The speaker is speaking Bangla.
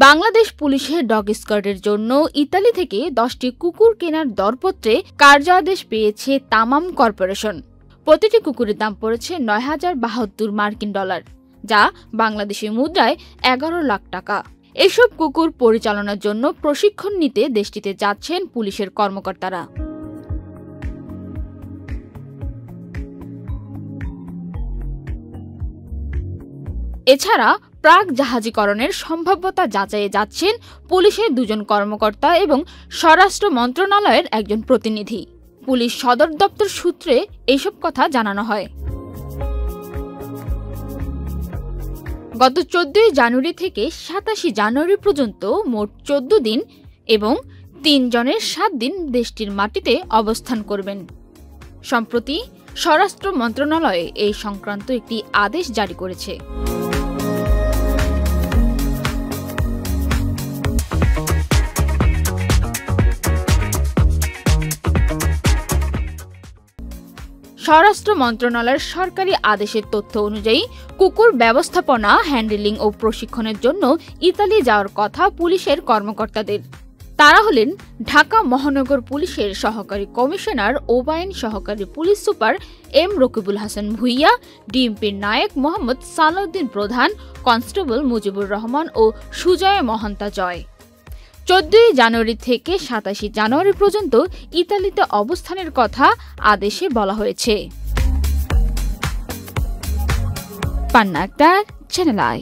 বাংলাদেশ পুলিশের ডগ স্কোয়াডের জন্য ইতালি থেকে 10টি কুকুর কেনার দরপত্রে কার্যাদেশ পেয়েছে তামাম কর্পোরেশন। প্রতিটি কুকুরের দাম পড়েছে $৯,০৭২ যা বাংলাদেশি মুদ্রায় 11 লাখ টাকা। এসব কুকুর পরিচালনার জন্য প্রশিক্ষণ নিতে দেশটিতে যাচ্ছেন পুলিশের কর্মকর্তারা। এছাড়া প্রাক জাহাজীকরণের সম্ভাব্যতা যাচাইয়ে যাচ্ছেন পুলিশের 2 জন কর্মকর্তা এবং স্বরাষ্ট্র মন্ত্রণালয়ের একজন প্রতিনিধি। পুলিশ সদর দপ্তর সূত্রে এইসব কথা জানানো হয়। গত 14 জানুয়ারি থেকে 27 জানুয়ারি পর্যন্ত মোট 14 দিন এবং 3 জনের 7 দিন দেশটির মাটিতে অবস্থান করবেন। সম্প্রতি স্বরাষ্ট্র মন্ত্রণালয় এই সংক্রান্ত একটি আদেশ জারি করেছে। স্বরাষ্ট্র মন্ত্রণালয়ের সরকারি আদেশের তথ্য অনুযায়ী কুকুর ব্যবস্থাপনা, হ্যান্ডলিং ও প্রশিক্ষণের জন্য ইতালি যাওয়ার কথা পুলিশের কর্মকর্তাদের। তারা হলেন ঢাকা মহানগর পুলিশের সহকারী কমিশনার ওবায়ন, সহকারী police super M Rakibul Hasan Bhuiyan, ডিএমপির নায়ক মোহাম্মদ সালাউদ্দিন প্রধান, কনস্টেবল মুজিবুর রহমান ও সুজয় মহান্তা জয়। 14 জানুয়ারি থেকে 27 জানুয়ারি পর্যন্ত ইতালিতে অবস্থানের কথা আদেশে বলা হয়েছে। পান্না আক্তার, চ্যানেল আই।